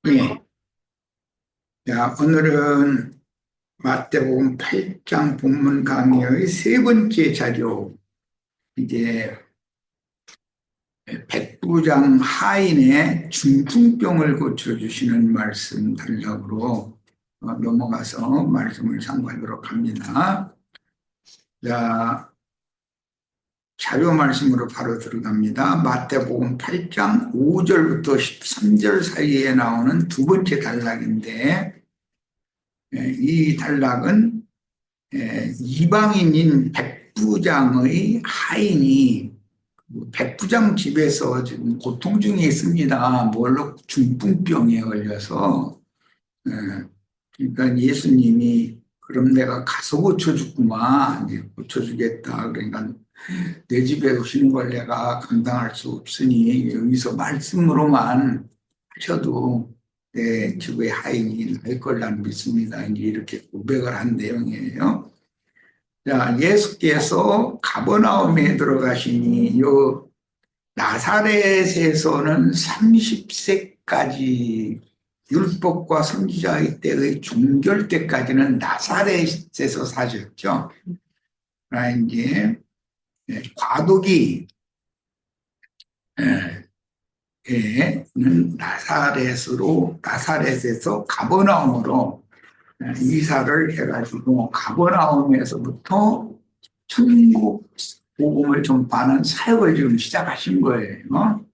예. 자, 오늘은 마태복음 8장 본문 강의의 세 번째 자료, 이제 백부장 하인의 중풍병을 고쳐주시는 말씀 단락으로 넘어가서 말씀을 상고하도록 합니다. 자, 자료 말씀으로 바로 들어갑니다. 마태복음 8장 5절부터 13절 사이에 나오는 두 번째 단락인데, 이 단락은 이방인인 백부장의 하인이 백부장 집에서 지금 고통 중에 있습니다. 뭘로 중풍병에 걸려서. 예, 그러니까 예수님이 그럼 내가 가서 고쳐주구만, 이제 고쳐주겠다. 그러니까 내 집에 오시는 걸 내가 감당할 수 없으니 여기서 말씀으로만 하셔도 내 집의 하인이 날 걸 난 믿습니다. 이제 이렇게 고백을 한 내용이에요. 자, 예수께서 가버나움에 들어가시니 요 나사렛에서는 30세까지 율법과 선지자의 때의 종결 때까지는 나사렛에서 사셨죠. 그러나 이제 과도기 는 나사렛에서 가버나움으로 이사를 해가지고 가버나움에서부터 천국 복음을 전파하는 사역을 지금 시작하신 거예요.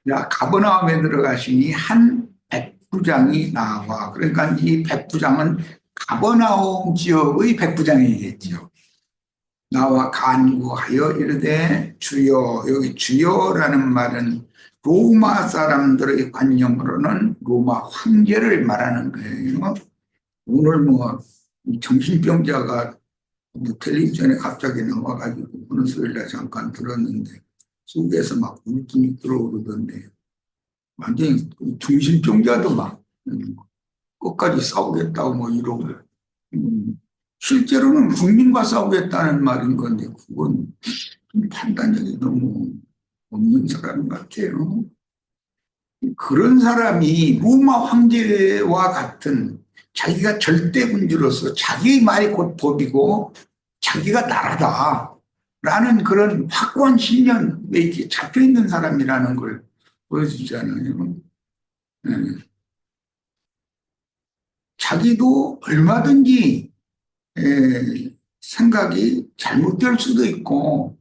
자, 가버나움에 들어가시니 한 백부장이 나와. 그러니까 이 백부장은 가버나움 지역의 백부장이겠죠. 나와 간구하여 이르되 주여, 여기 주여라는 말은 로마 사람들의 관념으로는 로마 황제를 말하는 거예요. 오늘 뭐 정신병자가 뭐 텔레비전에 갑자기 나와가지고 어느 수요일날 잠깐 들었는데 속에서 막 울분이 끓어오르던데 완전히 정신병자도 막 끝까지 싸우겠다고 뭐 이러고 실제로는 국민과 싸우겠다는 말인 건데 그건 좀 판단력이 너무 없는 사람 같아요. 그런 사람이 로마 황제와 같은 자기가 절대군주로서 자기의 말이 곧 법이고 자기가 나라다라는 그런 확고한 신념에 이렇게 잡혀있는 사람이라는 걸 보여주잖아요. 예. 자기도 얼마든지 생각이 잘못될 수도 있고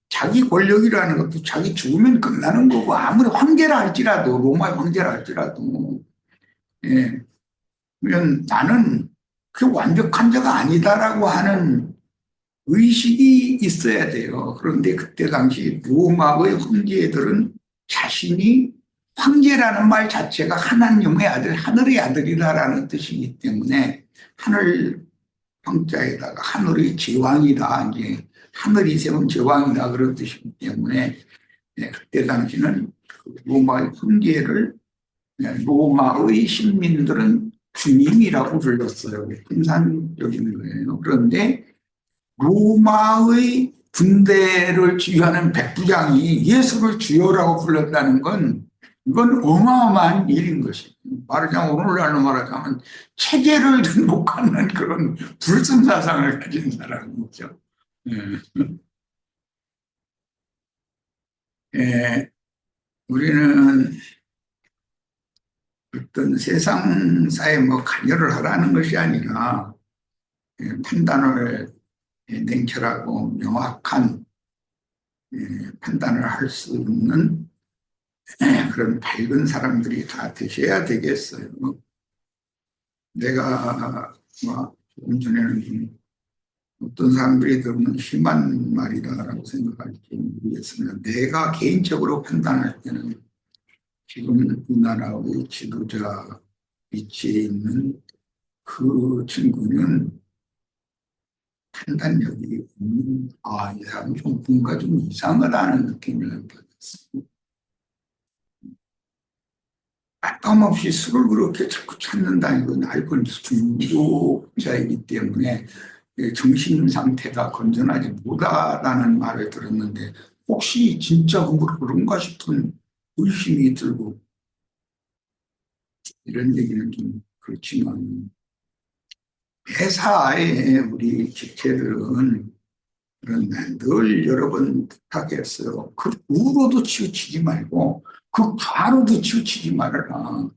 자기 권력이라는 것도 자기 죽으면 끝나는 거고 아무리 황제라 할지라도 로마 황제라 할지라도 예, 그러면 나는 그 완벽한 자가 아니다라고 하는 의식이 있어야 돼요. 그런데 그때 당시 로마의 황제들은 자신이 황제라는 말 자체가 하나님의 아들, 하늘의 아들이다라는 뜻이기 때문에 하늘 황자에다가 하늘의 제왕이다, 이제 하늘이 세운 제왕이다 그런 뜻이기 때문에 그때 당시는 로마의 황제를 로마의 시민들은 주님이라고 불렀어요. 통상적인 거예요. 그런데 로마의 군대를 지휘하는 백부장이 예수를 주여라고 불렀다는 건 이건 어마어마한 일인 것이죠. 말하자면 오늘날로 말하자면 체계를 등록하는 그런 불순사상을 가진 사람이죠. 예. 예, 우리는 어떤 세상사에 뭐 관여를 하라는 것이 아니라 판단을 냉철하고 명확한 판단을 할 수 있는 그런 밝은 사람들이 다 되셔야 되겠어요. 내가 뭐 조금 전에는 어떤 사람들이 들으면 심한 말이다라고 생각할지 모르겠으나 내가 개인적으로 판단할 때는 지금 이 나라의 지도자 위치에 있는 그 친구는 판단력이 없는, 이 사람 좀 뭔가 좀 이상하다는 느낌을 받았습니다. 아낌없이 술을 그렇게 자꾸 찾는다는 건 알코올 중독자이기 때문에 정신 상태가 건전하지 못하다는 말을 들었는데 혹시 진짜 그런가 싶은 의심이 들고 이런 얘기는 좀 그렇지만 회사에 우리 직체들은 그런 늘 여러 번 부탁했어요. 그 우로도 치우치지 말고 그 과로도 치우치지 말아라.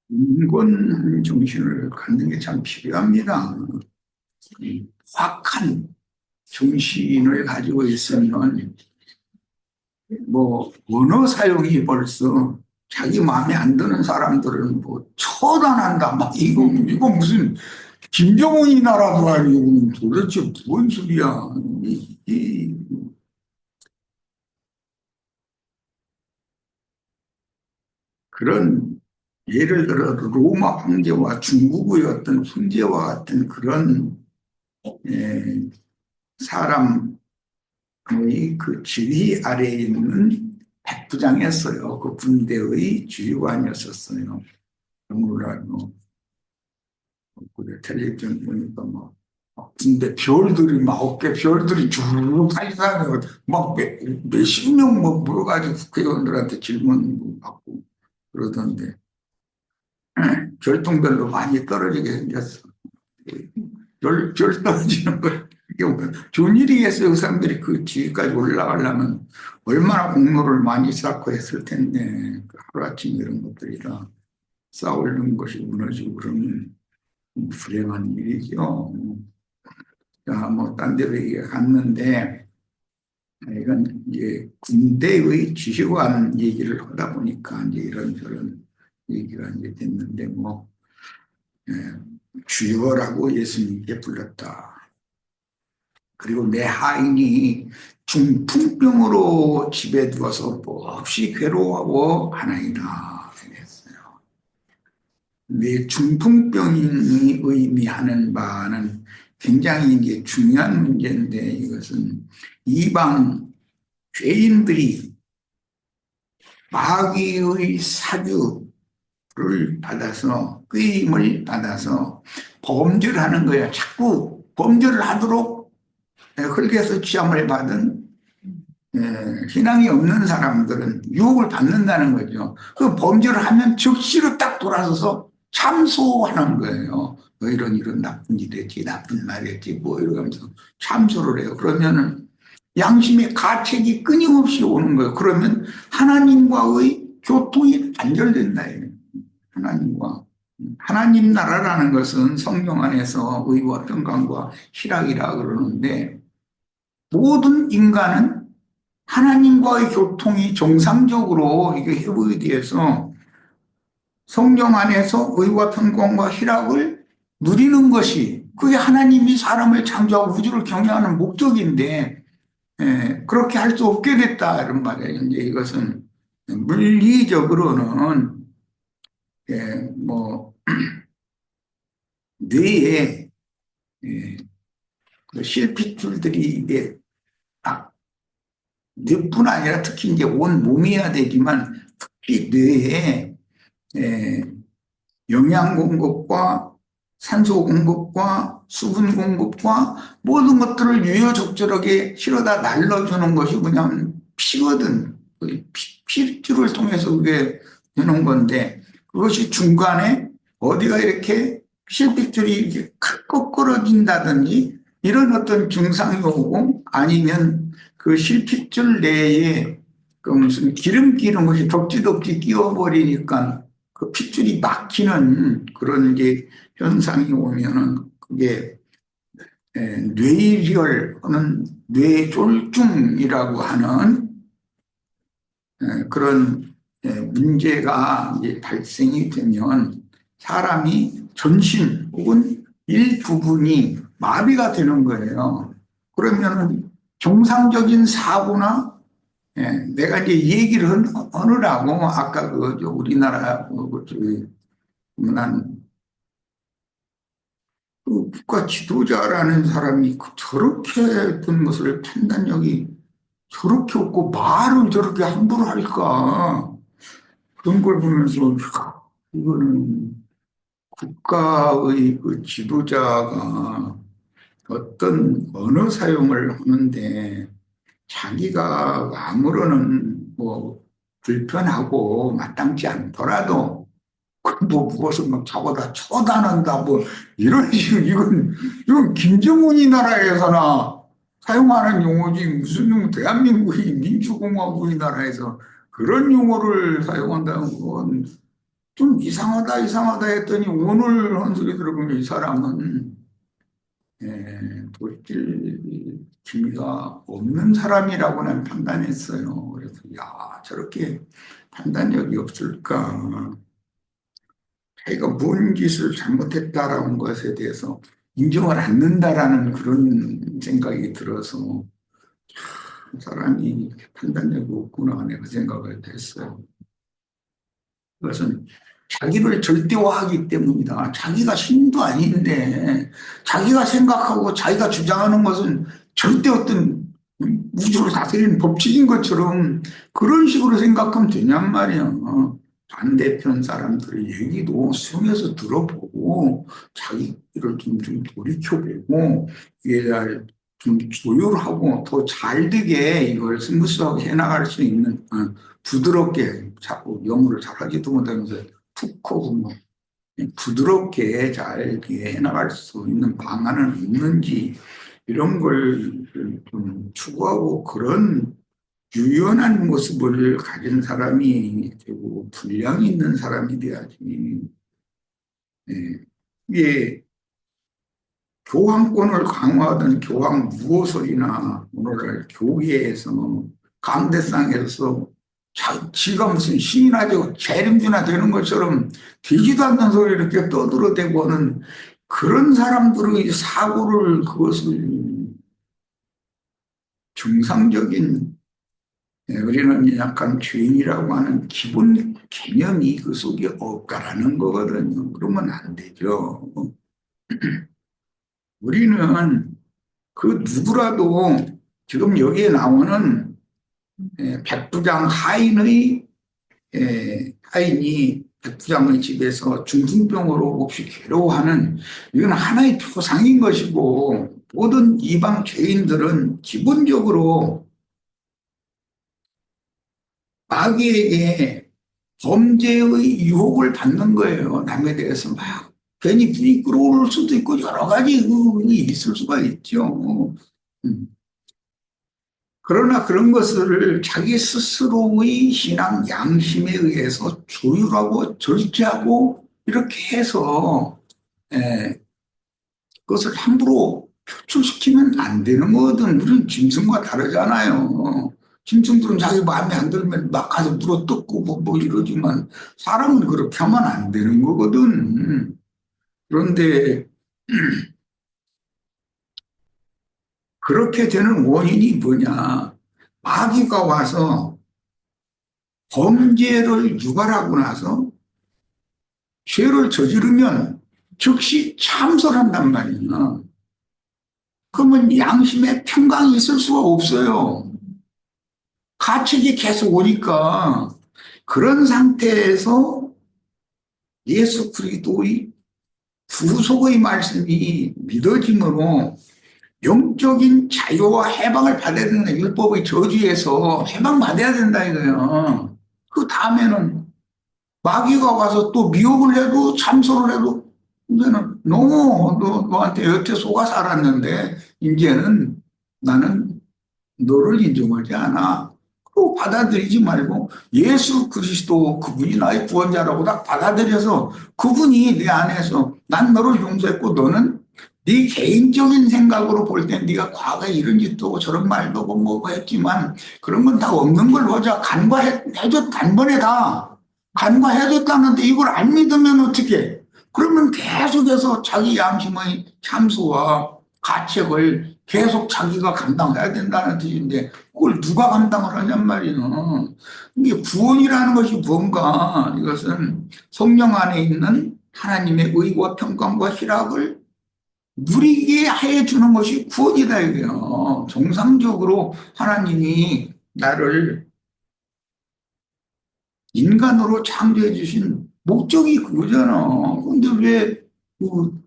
인권한 정신을 갖는 게 참 필요합니다. 확한 정신을 가지고 있으면 뭐 언어 사용이 벌써 자기 마음에 안 드는 사람들은 뭐 처단한다 막 이거 무슨 김정은이 나라도 아니고 도대체 뭔 소리야. 그런 예를 들어 로마 황제와 중국의 어떤 황제와 같은 그런 예, 사람의 그 지휘 아래에 있는 백부장이었어요. 그 군대의 지휘관이었었어요. 뭐라고 그래 텔레비전 보니까 막 군대 별들이 막 어깨 별들이 쭉 달리다가 막 몇십 명 모여가지고 국회의원들한테 질문 받고 그러던데 결동별로 많이 떨어지게 생겼어. 별 떨어지는 걸 이게 뭐 좋은 일이겠어요. 그 사람들이 그 지위까지 올라가려면 얼마나 공로를 많이 쌓고 했을 텐데 그 하루아침에 이런 것들이라 쌓아올린 것이 무너지고 그러면 불행한 일이죠. 자, 뭐, 딴 데로 얘기가 갔는데, 이건 이제 군대의 지휘관 얘기를 하다 보니까 이제 이런저런 얘기가 이제 됐는데, 뭐, 예, 주여라고 예수님께 불렀다. 그리고 내 하인이 중풍병으로 집에 누워서 몹시 괴로워하고 하나이다. 그랬어요. 내 중풍병이 의미하는 바는 굉장히 이제 중요한 문제인데 이것은 이방 죄인들이 마귀의 사주를 받아서 꾀임을 받아서 범죄를 하는 거예요. 자꾸 범죄를 하도록 흙에서 취함을 받은 신앙이 없는 사람들은 유혹을 받는다는 거죠. 그 범죄를 하면 즉시로 딱 돌아서서 참소하는 거예요. 뭐 이런 나쁜 일 했지, 나쁜 말 했지, 뭐 이러면서 참소를 해요. 그러면은 양심의 가책이 끊임없이 오는 거예요. 그러면 하나님과의 교통이 단절된다. 하나님과. 하나님 나라라는 것은 성령 안에서 의와 평강과 희락이라 그러는데 모든 인간은 하나님과의 교통이 정상적으로 이게 회복이 돼서 성령 안에서 의와 평강과 희락을 누리는 것이 그게 하나님이 사람을 창조하고 우주를 경영하는 목적인데 그렇게 할 수 없게 됐다 이런 말이에요. 이제 이것은 물리적으로는 뭐 뇌에 그 실핏줄들이 이게 뇌뿐 아니라 특히 이제 온 몸이어야 되지만 특히 뇌에 영양 공급과 산소 공급과 수분 공급과 모든 것들을 유효적절하게 실어다 날려주는 것이 그냥 피거든. 피줄을 통해서 그게 되는 건데 그것이 중간에 어디가 이렇게 실핏줄이 이렇게 꺾어진다든지 이런 어떤 증상이 오고 아니면 그 실핏줄 내에 그 무슨 기름기 이런 것이 덕지덕지 끼워버리니까 그 핏줄이 막히는 그런 게 현상이 오면은 그게 뇌혈 또는 뇌졸중이라고 하는 그런 문제가 이제 발생이 되면 사람이 전신 혹은 일부분이 마비가 되는 거예요. 그러면은 정상적인 사고나 내가 이제 얘기를 하느라고 아까 우리나라 난 그 국가 지도자라는 사람이 저렇게 어떤 것을 판단력이 저렇게 없고 말을 저렇게 함부로 할까 그런 걸 보면서 이거는 국가의 그 지도자가 어떤 언어 사용을 하는데 자기가 아무로는 뭐 불편하고 마땅치 않더라도 뭐 무엇을 막 잡아다 처단한다 뭐 이런 식으로 이건 김정은이 나라에서나 사용하는 용어지 무슨 대한민국이 민주공화국의 나라에서 그런 용어를 사용한다는 건 좀 이상하다 했더니 오늘 한 소리 들어보면 이 사람은 돌이킬 기미가 없는 사람이라고 는 판단했어요. 그래서 야 저렇게 판단력이 없을까. 자기가 뭔 짓을 잘못했다라는 것에 대해서 인정을 않는다라는 그런 생각이 들어서 사람이 판단력이 없구나 하는 그 생각을 했어요. 그것은 자기를 절대화하기 때문이다. 자기가 신도 아닌데 자기가 생각하고 자기가 주장하는 것은 절대 어떤 우주를 다스리는 법칙인 것처럼 그런 식으로 생각하면 되냔 말이야. 반대편 사람들의 얘기도 수용해서 들어보고 자기를 좀 돌이켜보고 이게 좀 조율하고 더 잘 되게 이걸 스무스하게 해나갈 수 있는 부드럽게 자꾸 영어를 잘하지도 못하면서 툭 하고 뭐 부드럽게 잘 해나갈 수 있는 방안은 있는지 이런 걸 좀 추구하고 그런 유연한 모습을 가진 사람이 되고 분량이 있는 사람이 돼야지. 예. 이게 교황권을 강화하던 교황 무호설이나 오늘날 교계에서 강대상에서 지가 무슨 신이나 되고 재림주나 되는 것처럼 되지도 않는 소리 이렇게 떠들어대고 하는 그런 사람들의 사고를 그것을 정상적인 우리는 약간 죄인이라고 하는 기본 개념이 그 속에 없다라는 거거든요. 그러면 안 되죠. 우리는 그 누구라도 지금 여기에 나오는 백부장 하인이 백부장의 집에서 중풍병으로 몹시 괴로워하는 이건 하나의 표상인 것이고 모든 이방 죄인들은 기본적으로 마귀에게 범죄의 유혹을 받는 거예요. 남에 대해서 막 괜히 분위기 끌어올 수도 있고 여러 가지 있을 수가 있죠. 음. 그러나 그런 것을 자기 스스로의 신앙 양심에 의해서 조율하고 절제하고 이렇게 해서 에, 그것을 함부로 표출시키면 안 되는 거거든. 우리는 짐승과 다르잖아요. 짐승들은 자기 마음에 안 들면 막 가서 물어뜯고 뭐 이러지만 사람은 그렇게 하면 안 되는 거거든. 그런데 그렇게 되는 원인이 뭐냐. 마귀가 와서 범죄를 유발하고 나서 죄를 저지르면 즉시 참설한단 말이야. 그러면 양심에 평강이 있을 수가 없어요. 가책이 계속 오니까 그런 상태에서 예수 그리스도의 구속의 말씀이 믿어짐으로 영적인 자유와 해방을 받아야 된다. 율법의 저주에서 해방받아야 된다 이거예요. 그 다음에는 마귀가 와서 또 미혹을 해도 참소를 해도 이제는 너무 너한테 여태 속아 살았는데 이제는 나는 너를 인정하지 않아. 그거 받아들이지 말고 예수 그리스도 그분이 나의 구원자라고 딱 받아들여서 그분이 내 안에서 난 너를 용서했고 너는 네 개인적인 생각으로 볼 땐 네가 과거에 이런 짓도 하고 저런 말도 하고 뭐 했지만 그런 건 다 없는 걸 보자. 간과해줬 단번에 다 간과해줬다는데 이걸 안 믿으면 어떻게? 그러면 계속해서 자기 양심의 참소와 가책을 계속 자기가 감당해야 된다는 뜻인데 그걸 누가 감당을 하냔 말이에요. 이게 구원이라는 것이 뭔가 이것은 성령 안에 있는 하나님의 의와 평강과 희락을 누리게 해주는 것이 구원이다 이거예요. 정상적으로 하나님이 나를 인간으로 창조해 주신 목적이 그거잖아. 근데 왜그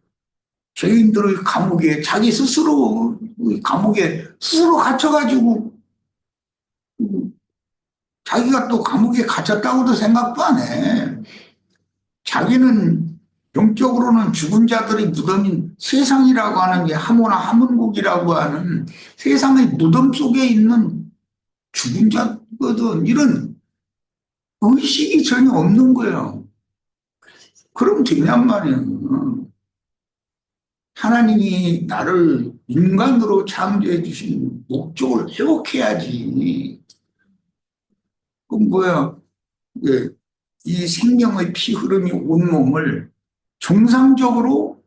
죄인들의 감옥에 자기 스스로 감옥에 스스로 갇혀가지고 자기가 또 감옥에 갇혔다고도 생각도 안 해. 자기는 영적으로는 죽은 자들의 무덤인 세상이라고 하는 게 하모나 하문국이라고 하는 세상의 무덤 속에 있는 죽은 자거든. 이런 의식이 전혀 없는 거예요. 그럼 되냔 말이에요. 하나님이 나를 인간으로 창조해 주신 목적을 회복해야지. 그럼 뭐야? 예, 이 생명의 피 흐름이 온 몸을 정상적으로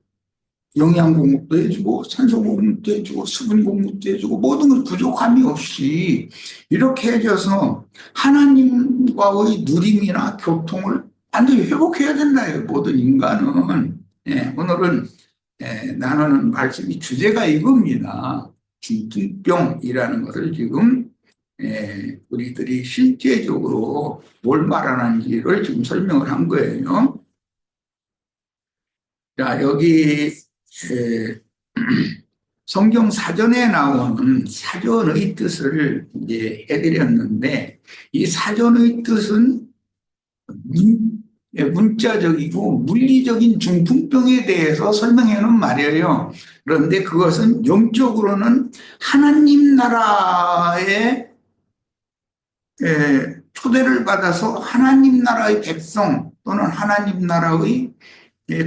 영양 공급도 해주고 산소 공급도 해주고 수분 공급도 해주고 모든 걸 부족함이 없이 이렇게 해줘서 하나님과의 누림이나 교통을 완전히 회복해야 된다요. 모든 인간은. 예, 오늘은 나누는 말씀이 주제가 이겁니다. 중증병이라는 것을 지금 우리들이 실제적으로 뭘 말하는지를 지금 설명을 한 거예요. 자, 여기 성경 사전에 나오는 사전의 뜻을 이제 해드렸는데 이 사전의 뜻은 문자적이고 물리적인 중풍병에 대해서 설명해 놓은 말이에요. 그런데 그것은 영적으로는 하나님 나라의 초대를 받아서 하나님 나라의 백성 또는 하나님 나라의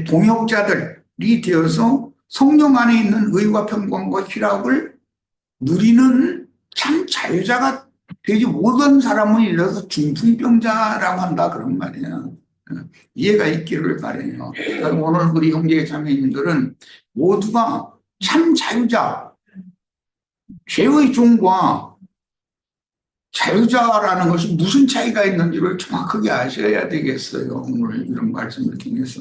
동역자들이 되어서 성령 안에 있는 의와 평강과 희락을 누리는 참 자유자가 되지 못한 사람은 이래서 중풍병자라고 한다 그런 말이에요. 이해가 있기를 바라요. 오늘 우리 형제 자매님들은 모두가 참 자유자, 죄의 종과 자유자라는 것이 무슨 차이가 있는지를 정확하게 아셔야 되겠어요. 오늘 이런 말씀을 통해서.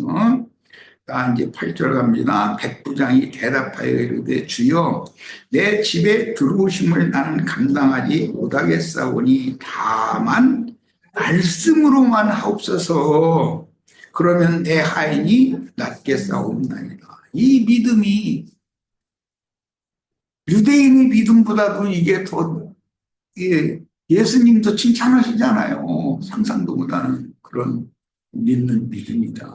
이제 8절 갑니다. 백부장이 대답하여 이르되 주여 내 집에 들어오심을 나는 감당하지 못하겠사오니 다만 말씀으로만 하옵소서. 그러면 내 하인이 낫겠사옵나이다. 이 믿음이 유대인의 믿음보다도 이게 더 예수님도 칭찬하시잖아요. 상상도 못하는 그런 믿는 믿음이다.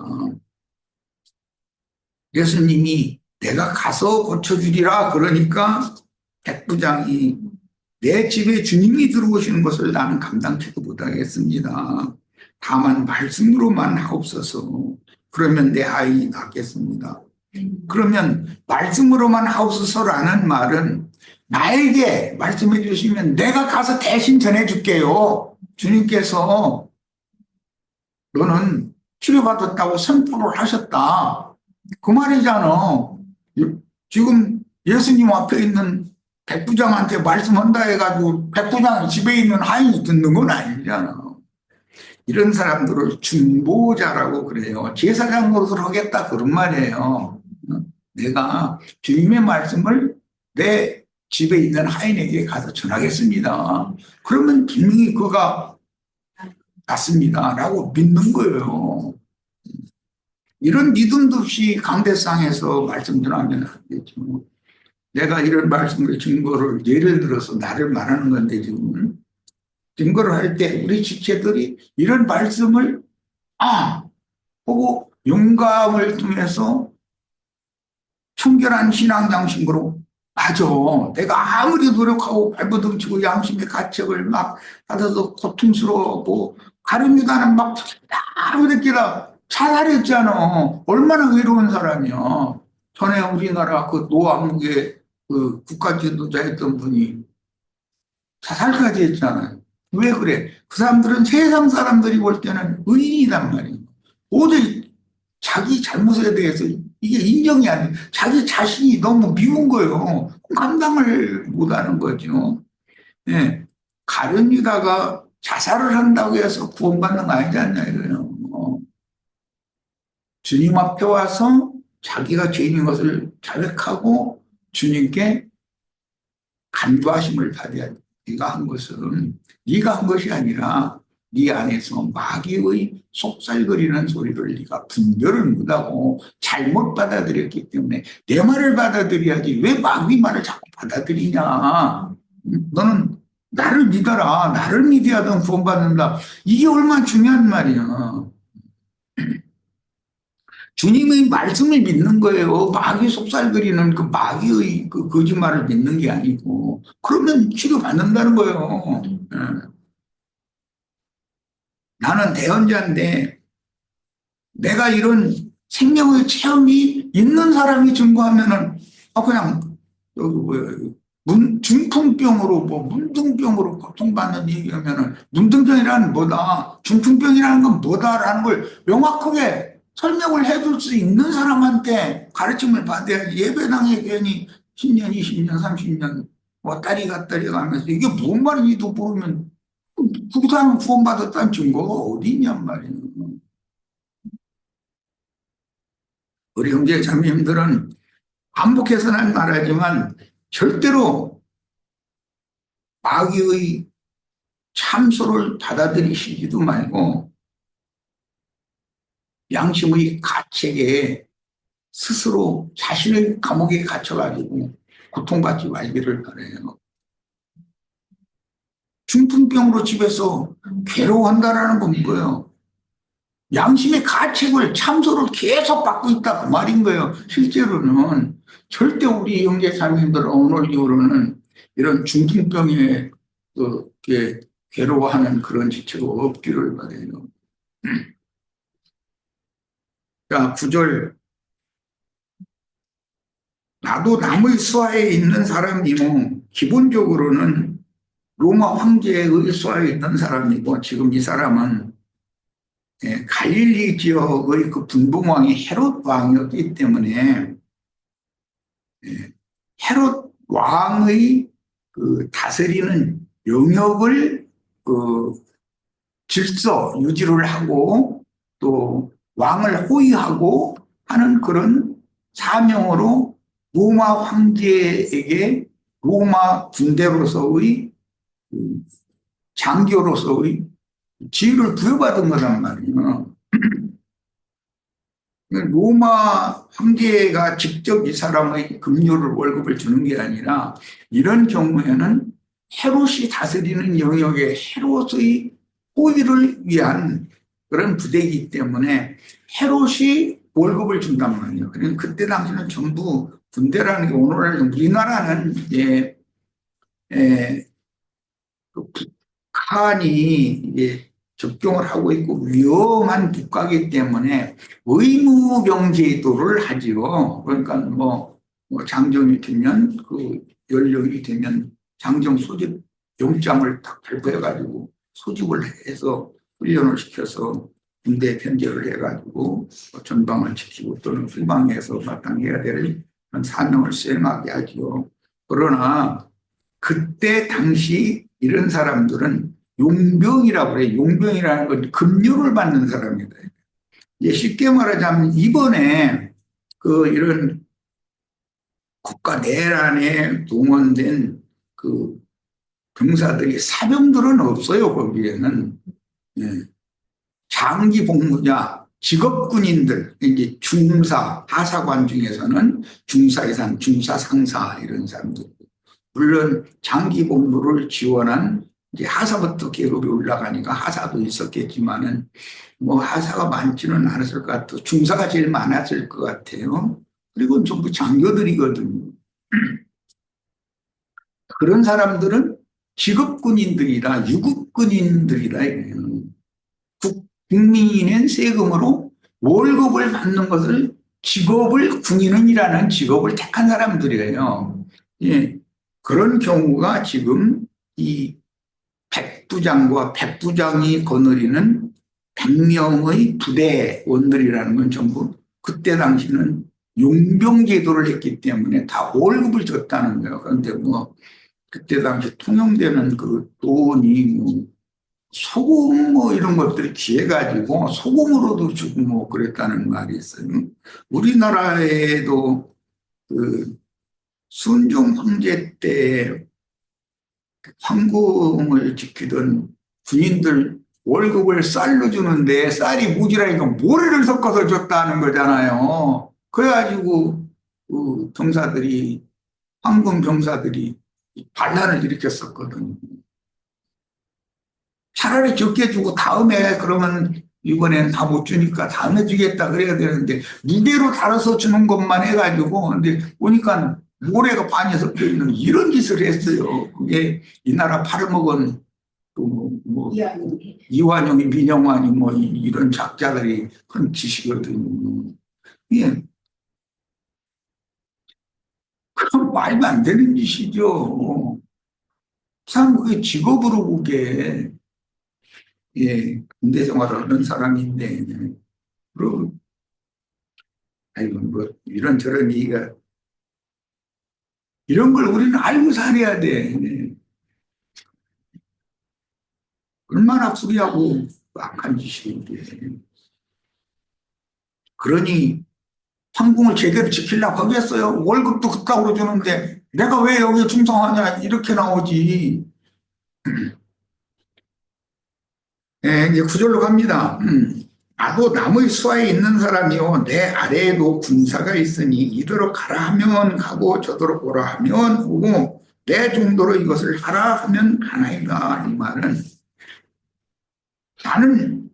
예수님이 내가 가서 고쳐주리라 그러니까 백부장이 내 집에 주님이 들어오시는 것을 나는 감당치도 못하겠습니다. 다만 말씀으로만 하옵소서. 그러면 내 아이 낫겠습니다. 그러면 말씀으로만 하옵소서라는 말은 나에게 말씀해 주시면 내가 가서 대신 전해줄게요. 주님께서 너는 치료받았다고 선포를 하셨다. 그 말이잖아. 지금 예수님 앞에 있는 백부장한테 말씀한다 해가지고 백부장이 집에 있는 하인이 듣는 건 아니잖아. 이런 사람들을 중보자라고 그래요. 제사장 노릇을 하겠다 그런 말이에요. 내가 주님의 말씀을 내 집에 있는 하인에게 가서 전하겠습니다. 그러면 분명히 그가 맞습니다 라고 믿는 거예요. 이런 믿음도 없이 강대상에서 말씀 전하면 안 되죠. 내가 이런 말씀의 증거를 예를 들어서 나를 말하는 건데 지금 증거를 할 때 우리 지체들이 이런 말씀을 보고 영감을 통해서 청결한 신앙 양심으로 맞아. 내가 아무리 노력하고 발버둥치고 양심의 가책을 막 받아서 고통스러워하고 가룟 유다는 막 아무데끼나 자살했잖아. 얼마나 외로운 사람이야. 전에 우리나라 그 노아무개 그 국가 지도자였던 분이 자살까지 했잖아요. 왜 그래? 그 사람들은 세상 사람들이 볼 때는 의인이란 말이에요. 도저히 자기 잘못에 대해서 이게 인정이 안 돼. 자기 자신이 너무 미운 거예요. 감당을 못하는 거죠. 예. 가룟 유다가 자살을 한다고 해서 구원받는 거 아니지 않냐 이거예요. 주님 앞에 와서 자기가 죄인인 것을 자백하고 주님께 간구하심을 받아야 돼. 네가 한 것은 네가 한 것이 아니라 네 안에서 마귀의 속살거리는 소리를 네가 분별을 못하고 잘못 받아들였기 때문에 내 말을 받아들여야지 왜 마귀 말을 자꾸 받아들이냐. 너는 나를 믿어라. 나를 믿어야 넌 구원받는다. 이게 얼마나 중요한 말이야. 주님의 말씀을 믿는 거예요. 마귀 속살거리는 그 마귀의 그 거짓말을 믿는 게 아니고. 그러면 치료받는다는 거예요. 예. 나는 대언자인데 내가 이런 생명의 체험이 있는 사람이 증거하면은 그냥 여기 뭐야 중풍병으로 뭐 문둥병으로 고통받는 얘기하면은 문둥병이라는 뭐다 중풍병이라는 건 뭐다라는 걸 명확하게 설명을 해줄 수 있는 사람한테 가르침을 받아야지. 예배당에 괜히 10년 20년 30년 왔다리 갔다리 가면서 이게 뭔 말인지도 모르면 그 사람은 구원받았다는 증거가 어디 있냔 말이에요. 우리 형제 자매님들은 반복해서는 말하지만 절대로 마귀의 참소를 받아들이시지도 말고 양심의 가책에 스스로 자신의 감옥에 갇혀가지고 고통받지 말기를 바라요. 중풍병으로 집에서 괴로워한다라는 건 뭐예요? 양심의 가책을 참소를 계속 받고 있다 그 말인 거예요. 실제로는 절대 우리 형제 자매님들 오늘 이후로는 이런 중풍병에 괴로워하는 그런 지체가 없기를 바라요. 자, 9절. 나도 남의 수하에 있는 사람이고 기본적으로는 로마 황제의 수하에 있는 사람이고 지금 이 사람은 갈릴리 지역의 그 분봉왕이 헤롯 왕이었기 때문에 헤롯 왕의 그 다스리는 영역을 그 질서 유지를 하고 또 왕을 호위하고 하는 그런 사명으로 로마 황제에게 로마 군대로서의 장교로서의 지위를 부여받은 거란 말이에요. 로마 황제가 직접 이 사람의 급료를 월급을 주는 게 아니라 이런 경우에는 헤롯이 다스리는 영역에 헤롯의 호위를 위한 그런 부대이기 때문에 헤롯이 월급을 준단 말이에요. 그러니까 그때 당시는 전부 군대라는 게 오늘날 우리나라는 그 북한이 접경을 하고 있고 위험한 국가이기 때문에 의무병제도를 하지요. 그러니까 장정이 되면 그 연령이 되면 장정 소집 영장을 딱 발부해가지고 소집을 해서 훈련을 시켜서 군대 편제를 해가지고 전방을 지키고 또는 후방에서 마땅해야 될 그런 사명을 수행하게 하지요. 그러나 그때 당시 이런 사람들은 용병이라고 그래요. 용병이라는 건 급료를 받는 사람이다. 쉽게 말하자면 이번에 그 이런 국가 내란에 동원된 그 병사들이 사병들은 없어요. 거기에는 장기 복무자 직업군인들 이제 중사 하사관 중에서는 중사 이상 중사 상사 이런 사람들 물론 장기 복무를 지원한 이제 하사부터 계급이 올라가니까 하사도 있었겠지만은 하사가 많지는 않았을 것 같아요. 중사가 제일 많았을 것 같아요. 그리고 전부 장교들이거든요. 그런 사람들은 직업군인들이라 유급군인들이라 이래요. 국민의 세금으로 월급을 받는 것을 직업을 군인이라는 직업을 택한 사람들이에요. 예. 그런 경우가 지금 이 백부장과 백부장이 거느리는 100명의 부대원들이라는 건 전부 그때 당시는 용병제도를 했기 때문에 다 월급을 줬다는 거예요. 그런데 그때 당시 통용되는 그 돈이 소금 이런 것들이 귀해가지고 소금으로도 주고 그랬다는 말이 있어요. 우리나라에도 그 순종 황제 때 황궁을 지키던 군인들 월급을 쌀로 주는데 쌀이 모자라니까 모래를 섞어서 줬다는 거잖아요. 그래가지고 그 병사들이 황궁 병사들이 반란을 일으켰었거든요. 차라리 적게 주고 다음에 그러면 이번엔 다 못 주니까 다음에 주겠다 그래야 되는데 무게로 달아서 주는 것만 해가지고 근데 보니까 모래가 반이 섞여 있는 이런 짓을 했어요. 그게 이 나라 팔아먹은 뭐 이완용이 민영환이 뭐 이런 작자들이 그런 짓이거든요. 예, 그건 말도 안 되는 짓이죠. 참 그게 직업으로 그게 예, 군대 생활을 하는 사람인데 그럼 아이고 뭐 이런저런 얘기가 이런 걸 우리는 알고 살아야 돼. 얼마나 불의하고 악한 짓인데. 그러니 상궁을 제대로 지키려고 하겠어요. 월급도 그따구로 주는데 내가 왜 여기 충성하냐 이렇게 나오지. 예, 이제 구절로 갑니다. 나도 남의 수하에 있는 사람이요. 내 아래에도 군사가 있으니 이더러 가라 하면 가고 저더러 오라 하면 오고 내 정도로 이것을 하라 하면 하나이다. 이 말은 나는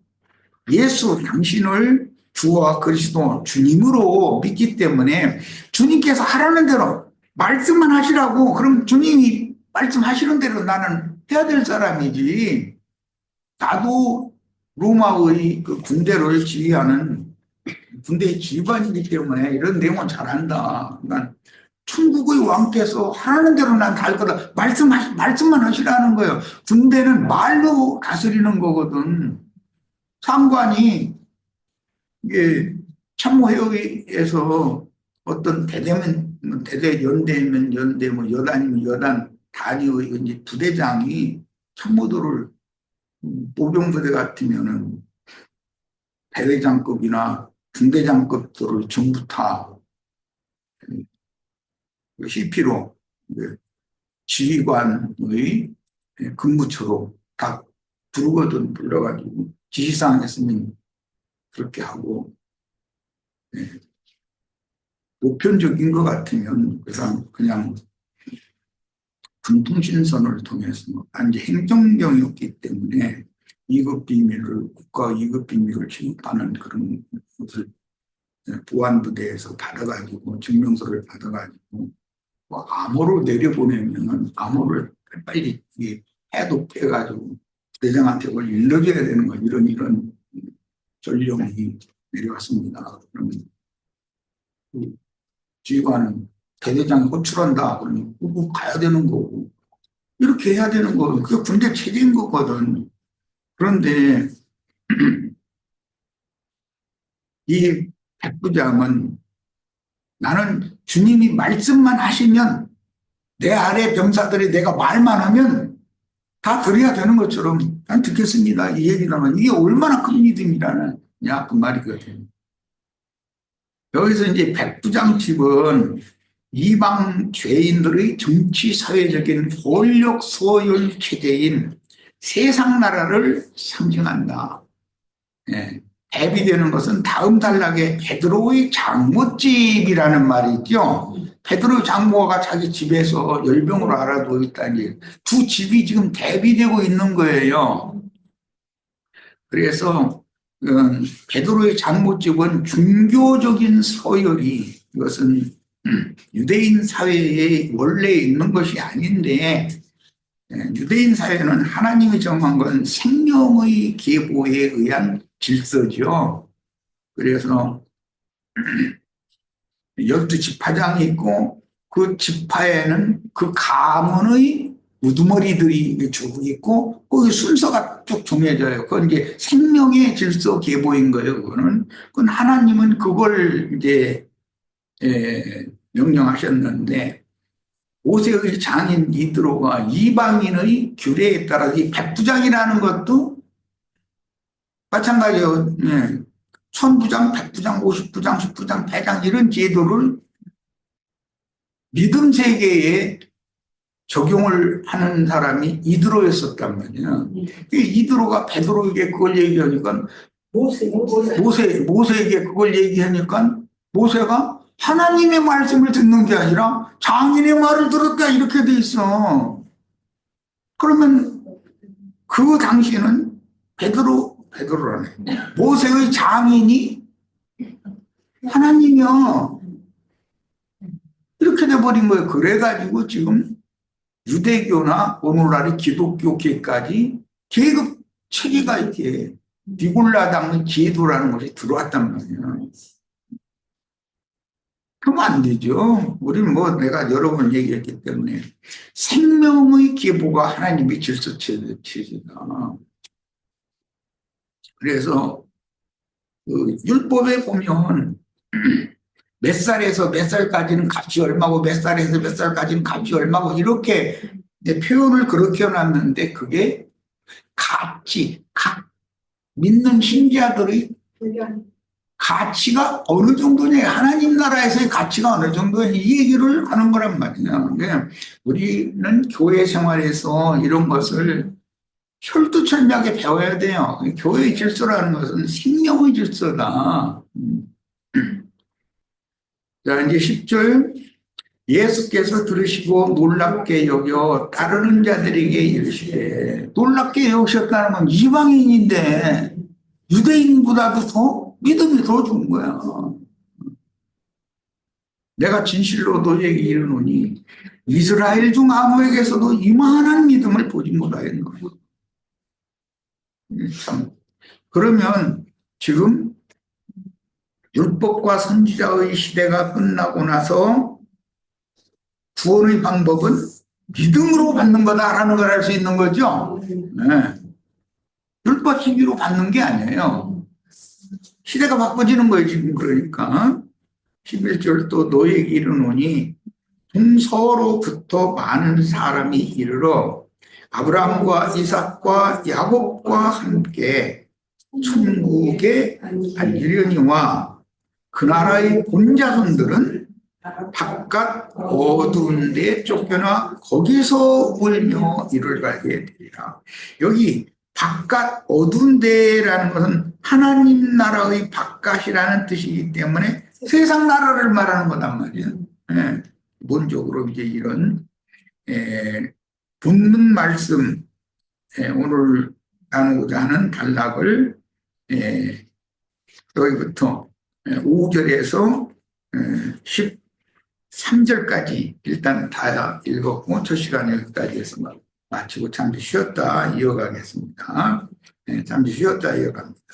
예수 당신을 주와 그리스도 주님으로 믿기 때문에 주님께서 하라는 대로 말씀만 하시라고 그럼 주님이 말씀하시는 대로 나는 해야 될 사람이지. 나도 로마의 그 군대를 지휘하는 군대의 지휘관이기 때문에 이런 내용은 잘한다. 그러니까 천국의 왕께서 하라는 대로 난 다 할 거다. 말씀만 하시라는 거예요. 군대는 말로 다스리는 거거든. 상관이 이게 참모회의에서 어떤 대대면 대대 연대면 연대 뭐 여단이면 여단 단위의 이제 부대장이 참모들을 보병부대 같으면은 대대장급이나 중대장급들을 전부 다 CP로 지휘관의 근무처로 다 부르거든. 불러가지고 지시사항 했으면 그렇게 하고 보편적인 것 같으면 그냥 군통신선을 통해서 단지 행정경이었기 때문에 2급 비밀을 국가 2급 비밀을 취급하는 그런 것을 보안부대에서 받아가지고 증명서를 받아가지고 뭐 암호로 내려보내면 암호를 빨리 해독 해가지고 대장한테 그걸 일러줘야 되는 거 이런 전령이 내려왔습니다. 그러면 그 지휘관은 대대장이 호출한다 그러면 꼭 가야 되는 거고 이렇게 해야 되는 거 그게 군대 체제인 거거든. 그런데 이 백부장은 나는 주님이 말씀만 하시면 내 아래 병사들이 내가 말만 하면 다 들어야 되는 것처럼 난 듣겠습니다. 이 얘기라면 이게 얼마나 큰 믿음이라는 그 말이거든. 여기서 이제 백부장 집은 이방 죄인들의 정치 사회적인 권력 소열 체제인 세상 나라를 상징한다. 예. 대비되는 것은 다음 단락에 베드로의 장모집이라는 말이 있죠. 베드로의 장모가 자기 집에서 열병으로 알아두고 있다니 두 집이 지금 대비되고 있는 거예요. 그래서 베드로의 장모집은 종교적인 서열이 이것은 유대인 사회에 원래 있는 것이 아닌데 유대인 사회는 하나님이 정한 건 생명의 계보에 의한 질서죠. 그래서 12지파장이 있고 그 지파에는 그 가문의 우두머리들이 쭉 있고 거기 순서가 쭉 정해져요. 그건 이제 생명의 질서 계보인 거예요. 그건 하나님은 그걸 이제 명령하셨는데 모세의 장인 이드로가 이방인의 규례에 따라 이 백부장이라는 것도 마찬가지예요. 천부장, 백부장, 50부장, 10부장, 배장 이런 제도를 믿음 세계에 적용을 하는 사람이 이드로였었단 말이에요. 이드로가 베드로에게 그걸 얘기하니까 모세에게 그걸 얘기하니까 모세가 하나님의 말씀을 듣는 게 아니라 장인의 말을 들었다 이렇게 돼 있어. 그러면 그 당시에는 베드로라네. 모세의 장인이 하나님이요. 이렇게 돼버린 거예요. 그래가지고 지금 유대교나 오늘날의 기독교계까지 계급 체계가 이렇게 디골라당의 제도라는 것이 들어왔단 말이에요. 그러면 안 되죠. 우리는 뭐 내가 여러 번 얘기했기 때문에 생명의 계보가 하나님의 질서 체제다. 그래서 그 율법에 보면 몇 살에서 몇 살까지는 값이 얼마고 몇 살에서 몇 살까지는 값이 얼마고 이렇게 표현을 그렇게 해놨는데 그게 각 믿는 신자들의 가치가 어느 정도냐, 하나님 나라에서의 가치가 어느 정도냐 이 얘기를 하는 거란 말이야. 우리는 교회 생활에서 이런 것을 철두철미하게 배워야 돼요. 교회의 질서라는 것은 생명의 질서다. 자, 이제 10절. 예수께서 들으시고 놀랍게 여겨 따르는 자들에게 이르시되, 놀랍게 여기셨다는 건 이방인인데 유대인보다도 더 믿음이 더 좋은 거야. 내가 진실로 너희에게 이르노니 이스라엘 중 아무에게서도 이만한 믿음을 보지 못하였노라. 참, 그러면 지금 율법과 선지자의 시대가 끝나고 나서 구원의 방법은 믿음으로 받는 거다라는 걸 알 수 있는 거죠. 네. 율법 행위로 받는 게 아니에요. 시대가 바꿔지는 거예요 지금. 그러니까 11절 또 너희에게 이르노니 동서로부터 많은 사람이 이르러 아브라함과 이삭과 야곱과 함께 천국에 앉으려니와 그 나라의 본자손들은 바깥 어두운 데 쫓겨나 거기서 울며 이를 갈게 되리라. 여기 바깥 어두운 데라는 것은 하나님 나라의 바깥이라는 뜻이기 때문에 세상 나라를 말하는 거단 말이에요. 예, 기본적으로 이제 이런 본문 말씀, 오늘 나누고자 하는 단락을 여기부터 5절에서 13절까지 일단 다 읽었고 첫 시간 여기까지 해서 마치고 잠시 쉬었다 이어가겠습니다. 잠시 쉬었다 이어갑니다.